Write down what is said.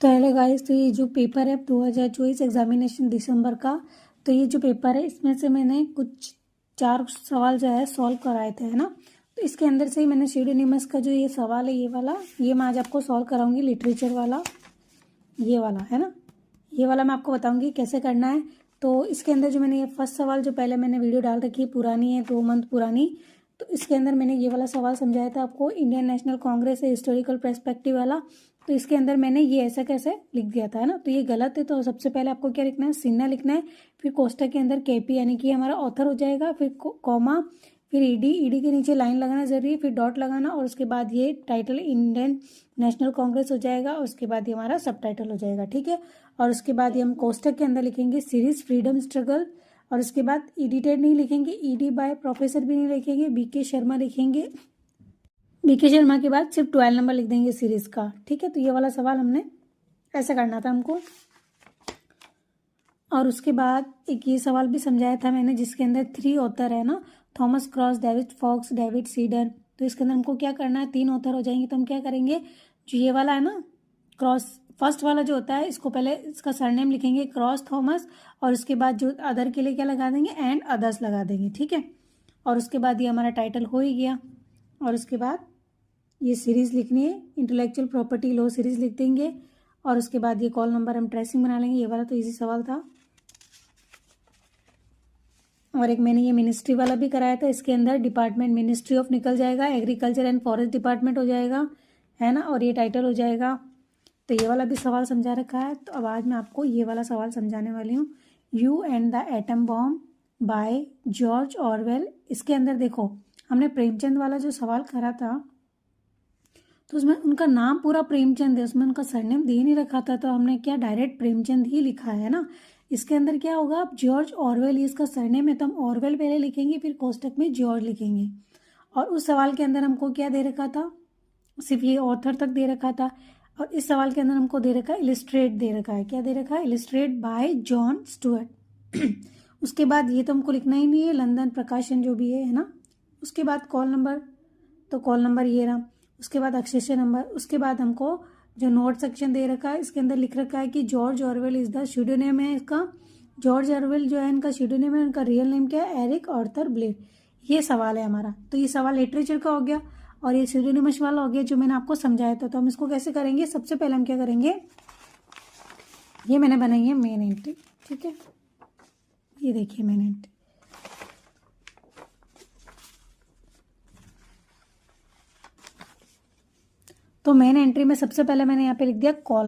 तो hello guys, तो ये जो पेपर है 2024 एग्जामिनेशन दिसंबर का, तो ये जो पेपर है इसमें से मैंने कुछ 4 सवाल जो है सॉल्व कराए थे, है ना। तो इसके अंदर से ही मैंने स्यूडोनिमस का जो ये सवाल है ये वाला, ये मैं आज आपको सॉल्व कराऊंगी। लिटरेचर वाला ये वाला है ना, ये वाला मैं आपको बताऊंगी कैसे करना है। तो इसके अंदर जो मैंने ये फर्स्ट सवाल जो पहले मैंने वीडियो डाल रखी है, पुरानी है 2 मंथ पुरानी, तो इसके अंदर मैंने ये वाला सवाल समझाया था आपको, इंडियन नेशनल कांग्रेस है हिस्टोरिकल पर्सपेक्टिव वाला। तो इसके अंदर मैंने ये ऐसा कैसे लिख दिया था, है ना। तो ये गलत है, तो सबसे पहले आपको क्या लिखना है, सिन्हा लिखना है, फिर कोष्टक के अंदर केपी यानी कि हमारा ऑथर हो जाएगा, फिर कॉमा, फिर ईडी के नीचे लाइन लगाना जरूरी है, फिर डॉट लगाना, और उसके बाद ये टाइटल इंडियन नेशनल कांग्रेस हो जाएगा, और उसके बाद ये हमारा सब टाइटल हो जाएगा, ठीक है। और उसके बाद ये हम कोष्टक के अंदर लिखेंगे सीरीज फ्रीडम स्ट्रगल, और उसके बाद एडिटेड नहीं लिखेंगे, ईडी बाय प्रोफेसर भी नहीं लिखेंगे, बीके शर्मा लिखेंगे। बीके शर्मा के बाद सिर्फ 12 नंबर लिख देंगे सीरीज का, ठीक है। तो ये वाला सवाल हमने ऐसा करना था हमको। और उसके बाद एक ये सवाल भी समझाया था मैंने, जिसके अंदर 3 ऑथर है ना, Thomas Cross, David Fox, David Seder. तो इसके अंदर हमको क्या करना है, 3 ऑथर हो जाएंगे, तो हम क्या करेंगे, जो ये वाला है ना क्रॉस, फर्स्ट वाला जो होता है इसको पहले इसका सरनेम लिखेंगे क्रॉस थॉमस, और उसके बाद जो अदर के लिए क्या लगा देंगे, एंड अदर्स लगा देंगे, ठीक है। और उसके बाद ये हमारा टाइटल हो ही गया। और उसके बाद ये सीरीज़ लिखनी है, इंटेलेक्चुअल प्रॉपर्टी लॉ सीरीज़ लिख देंगे, और उसके बाद ये कॉल नंबर हम ट्रेसिंग बना लेंगे। ये वाला तो इजी सवाल था। और एक मैंने ये मिनिस्ट्री वाला भी कराया था, इसके अंदर डिपार्टमेंट मिनिस्ट्री ऑफ निकल जाएगा, एग्रीकल्चर एंड फॉरेस्ट डिपार्टमेंट हो जाएगा, है ना, और ये टाइटल हो जाएगा। तो ये वाला भी सवाल समझा रखा है। तो अब आज मैं आपको ये वाला सवाल समझाने वाली हूँ, you and the atom bomb by George Orwell. इसके अंदर देखो, हमने प्रेमचंद वाला जो सवाल करा था, तो उसमें उनका नाम पूरा प्रेमचंद है, उसमें उनका सरनेम दे नहीं रखा था, तो हमने क्या डायरेक्ट प्रेमचंद ही लिखा है ना। इसके अंदर क्या होगा, अब जॉर्ज ऑरवेल, ये इसका सरनेम है, तो हम ऑरवेल पहले लिखेंगे, फिर कोष्टक में जॉर्ज लिखेंगे। और उस सवाल के अंदर हमको क्या दे रखा था, सिर्फ ये ऑथर तक दे रखा था। और इस सवाल के अंदर हमको दे रखा है इलिस्ट्रेट दे रखा है, क्या दे रखा है, इलिस्ट्रेट बाय जॉन स्टुअर्ट। उसके बाद ये तो हमको लिखना ही नहीं है, लंदन प्रकाशन जो भी है ना। उसके बाद कॉल नंबर, तो कॉल नंबर ये रहा। उसके बाद अक्षय नंबर, उसके बाद हमको जो नोट सेक्शन दे रखा है, इसके अंदर लिख रखा है कि जॉर्ज ऑरवेल इज द स्यूडोनेम है इसका, जॉर्ज ऑरवेल जो है इनका स्यूडोनेम है, इनका रियल नेम क्या है, एरिक आर्थर ब्लेर। ये सवाल है हमारा। तो ये सवाल लिटरेचर का हो गया, और ये स्यूडोनिमस वाला हो गया जो मैंने आपको समझाया था। तो हम इसको कैसे करेंगे, सबसे पहले हम क्या करेंगे, ये मैंने बनाई है मेन एंट्री, ठीक है, ये देखिए मेन एंट्री। तो मेन एंट्री में सबसे पहले मैंने यहाँ पे लिख दिया कॉल।